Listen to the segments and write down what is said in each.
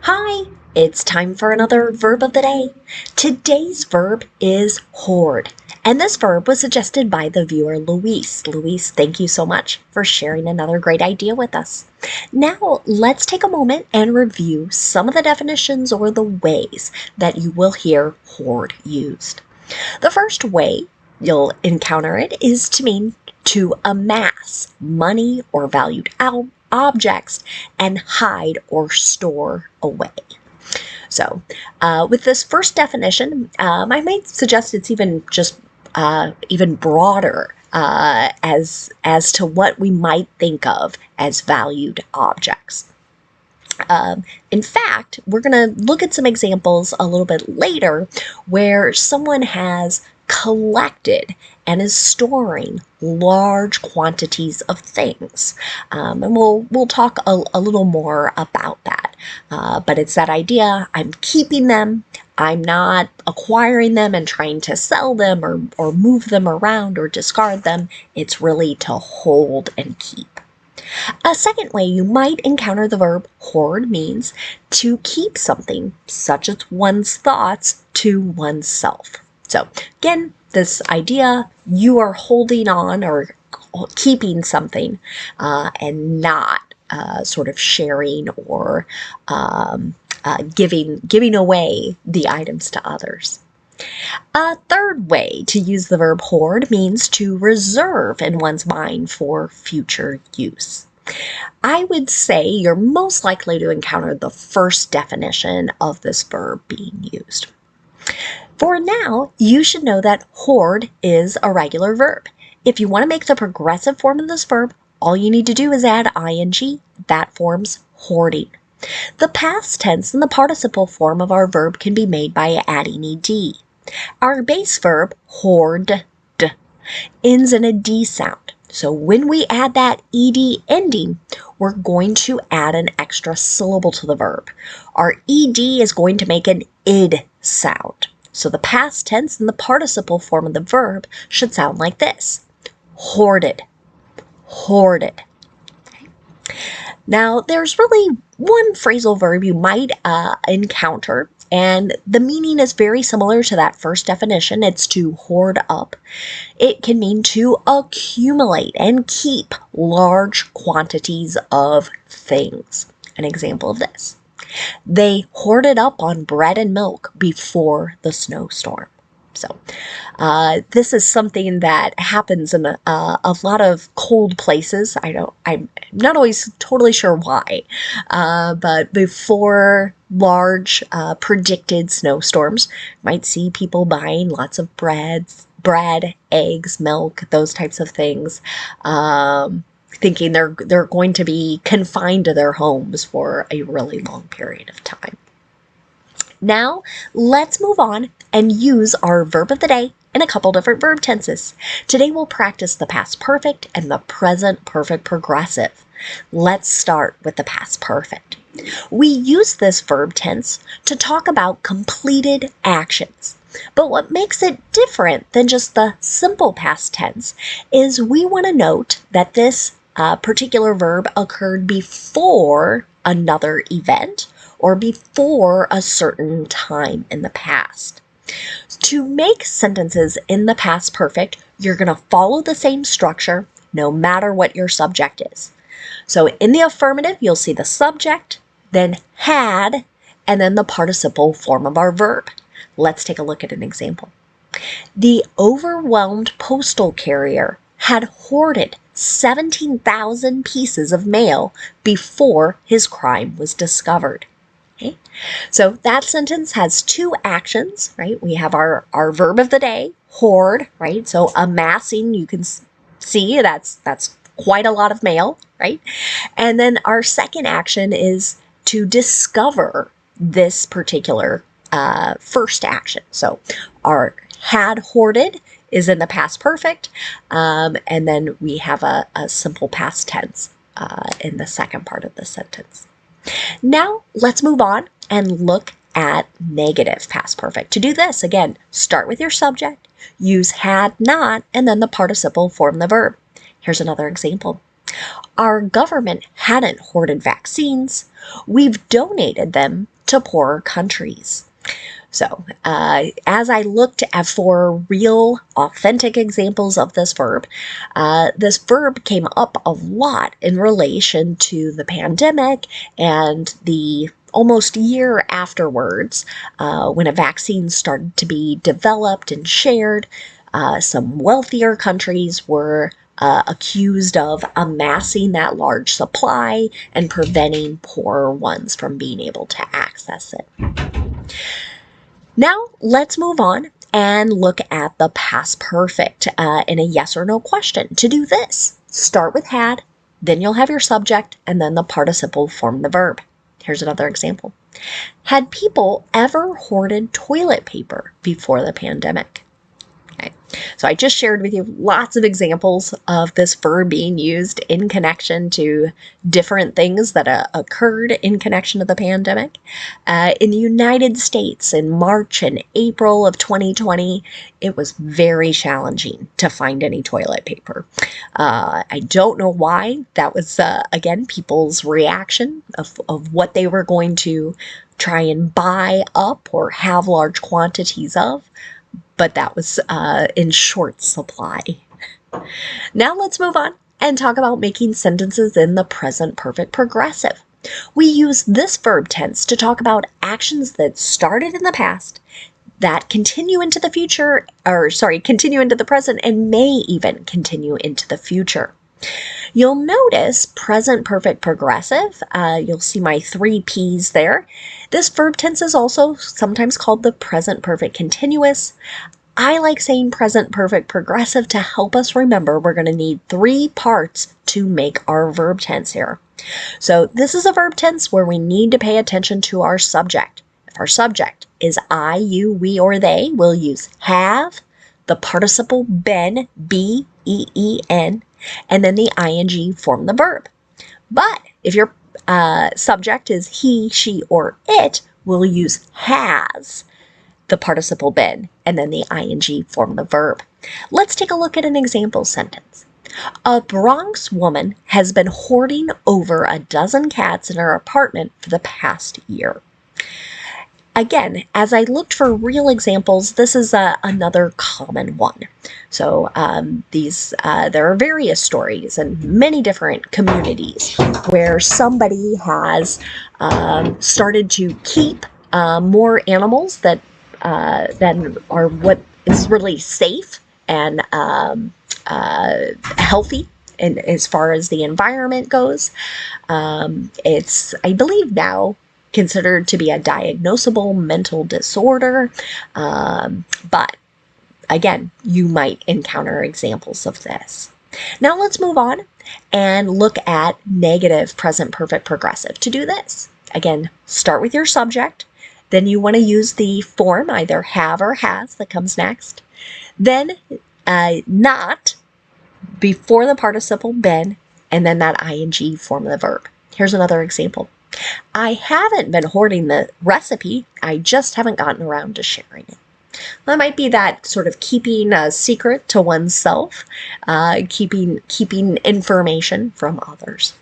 Hi, it's time for another verb of the day. Today's verb is hoard, and this verb was suggested by the viewer Luis. Luis, thank you so much for sharing another great idea with us. Now, let's take a moment and review some of the definitions or the ways that you will hear hoard used. The first way you'll encounter it is to mean to amass money or valued objects and hide or store away. So, with this first definition, I might suggest it's even broader as to what we might think of as valued objects. In fact, we're going to look at some examples a little bit later where someone has collected and is storing large quantities of things. And we'll talk a little more about that. But it's that idea, I'm keeping them, I'm not acquiring them and trying to sell them or move them around or discard them. It's really to hold and keep. A second way you might encounter the verb hoard means to keep something, such as one's thoughts, to oneself. So again, this idea, you are holding on or keeping something and not sort of sharing or giving away the items to others. A third way to use the verb hoard means to reserve in one's mind for future use. I would say you're most likely to encounter the first definition of this verb being used. For now, you should know that hoard is a regular verb. If you want to make the progressive form of this verb, all you need to do is add ing. That forms hoarding. The past tense and the participle form of our verb can be made by adding ed. Our base verb, hoard, ends in a D sound. So when we add that ed ending, we're going to add an extra syllable to the verb. Our ed is going to make an id sound. So the past tense and the participle form of the verb should sound like this. Hoarded, hoarded. Now, there's really one phrasal verb you might encounter, and the meaning is very similar to that first definition. It's to hoard up. It can mean to accumulate and keep large quantities of things. An example of this. They hoarded up on bread and milk before the snowstorm. So this is something that happens in a lot of cold places. I'm not always totally sure why, but before large predicted snowstorms, you might see people buying lots of bread, eggs, milk, those types of things, thinking they're going to be confined to their homes for a really long period of time. Now, let's move on and use our verb of the day in a couple different verb tenses. Today we'll practice the past perfect and the present perfect progressive. Let's start with the past perfect. We use this verb tense to talk about completed actions. But what makes it different than just the simple past tense is we want to note that this particular verb occurred before another event or before a certain time in the past. To make sentences in the past perfect, you're going to follow the same structure no matter what your subject is. So in the affirmative, you'll see the subject, then had, and then the participle form of our verb. Let's take a look at an example. The overwhelmed postal carrier had hoarded 17,000 pieces of mail before his crime was discovered. Okay, so that sentence has two actions, right? We have our verb of the day, hoard, right? So amassing, you can see that's quite a lot of mail, right? And then our second action is to discover this particular first action. So our had hoarded is in the past perfect, and then we have a simple past tense in the second part of the sentence. Now, let's move on and look at negative past perfect. To do this, again, start with your subject, use had not, and then the participle form the verb. Here's another example. Our government hadn't hoarded vaccines. We've donated them to poorer countries. So, as I looked for real, authentic examples of this verb came up a lot in relation to the pandemic and the almost year afterwards, when a vaccine started to be developed and shared. Some wealthier countries were accused of amassing that large supply and preventing poorer ones from being able to access it. Now, let's move on and look at the past perfect in a yes or no question. To do this, start with had, then you'll have your subject, and then the participle form the verb. Here's another example. Had people ever hoarded toilet paper before the pandemic? Okay. So I just shared with you lots of examples of this verb being used in connection to different things that occurred in connection to the pandemic. In the United States, in March and April of 2020, it was very challenging to find any toilet paper. I don't know why. That was, again, people's reaction of what they were going to try and buy up or have large quantities of. But that was in short supply. Now let's move on and talk about making sentences in the present perfect progressive. We use this verb tense to talk about actions that started in the past that continue into the future, continue into the present and may even continue into the future. You'll notice present perfect progressive. You'll see my 3 P's there. This verb tense is also sometimes called the present perfect continuous. I like saying present perfect progressive to help us remember we're going to need 3 parts to make our verb tense here. So this is a verb tense where we need to pay attention to our subject. If our subject is I, you, we, or they, we'll use have, the participle been, B-E-E-N, and then the ing form the verb. But if your subject is he, she, or it, we'll use has, the participle been, and then the ing form the verb. Let's take a look at an example sentence. A Bronx woman has been hoarding over a dozen cats in her apartment for the past year. Again, as I looked for real examples, this is another common one. So there are various stories in many different communities where somebody has started to keep more animals than are what is really safe and healthy. And as far as the environment goes, it's, I believe now, considered to be a diagnosable mental disorder, but again, you might encounter examples of this. Now let's move on and look at negative present perfect progressive. To do this, again, start with your subject, then you want to use the form either have or has that comes next, then not before the participle been, and then that ing form of the verb. Here's another example. I haven't been hoarding the recipe, I just haven't gotten around to sharing it. That might be that sort of keeping a secret to oneself, keeping information from others.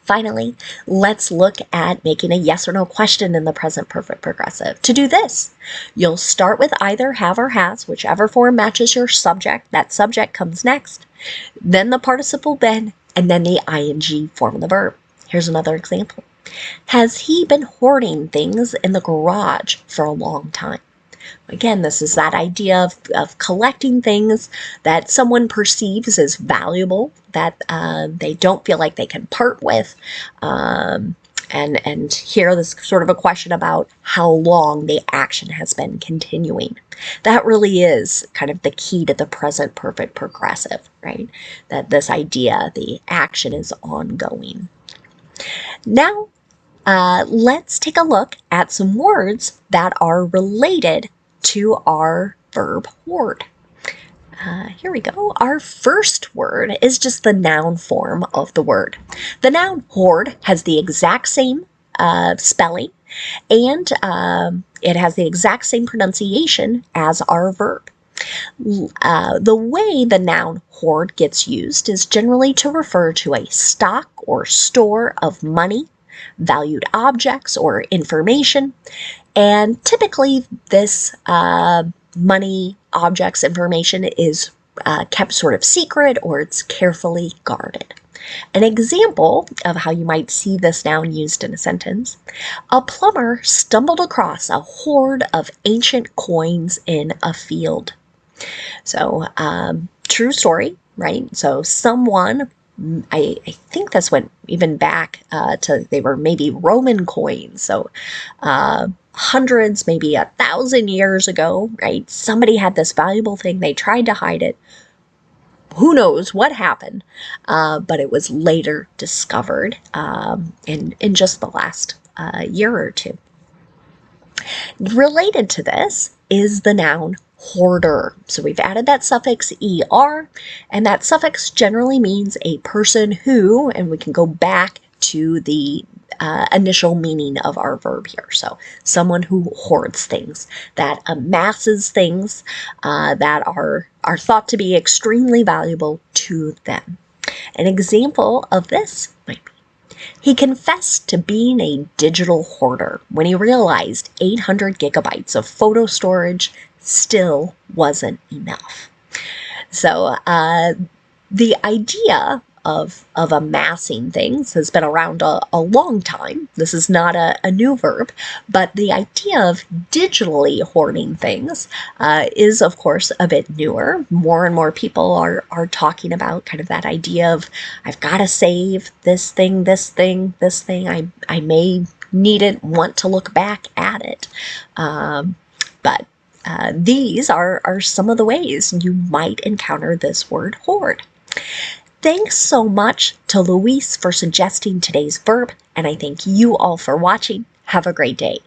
Finally, let's look at making a yes or no question in the present perfect progressive. To do this, you'll start with either have or has, whichever form matches your subject. That subject comes next, then the participle been, and then the ing form of the verb. Here's another example. Has he been hoarding things in the garage for a long time? Again, this is that idea of collecting things that someone perceives as valuable, that they don't feel like they can part with. And here, this is sort of a question about how long the action has been continuing. That really is kind of the key to the present perfect progressive, right? That this idea, the action is ongoing. Now, let's take a look at some words that are related to our verb hoard. Here we go. Our first word is just the noun form of the word. The noun hoard has the exact same spelling, and it has the exact same pronunciation as our verb. The way the noun hoard gets used is generally to refer to a stock or store of money, valued objects or information. And typically this money, objects, information is kept sort of secret, or it's carefully guarded. An example of how you might see this noun used in a sentence: a plumber stumbled across a hoard of ancient coins in a field. So, true story, right? So someone, I think this went even back to, they were maybe Roman coins. So hundreds, maybe 1,000 years ago, right? Somebody had this valuable thing. They tried to hide it. Who knows what happened, but it was later discovered in just the last year or two. Related to this is the noun hoarder. So we've added that suffix er, and that suffix generally means a person who, and we can go back to the initial meaning of our verb here. So someone who hoards things, that amasses things that are thought to be extremely valuable to them. An example of this might be: he confessed to being a digital hoarder when he realized 800 gigabytes of photo storage still wasn't enough. So the idea of amassing things has been around a long time. This is not a new verb, but the idea of digitally hoarding things is, of course, a bit newer. More and more people are talking about kind of that idea of, I've got to save this thing, this thing, this thing. I may need it, want to look back at it. But these are some of the ways you might encounter this word hoard. Thanks so much to Luis for suggesting today's verb, and I thank you all for watching. Have a great day.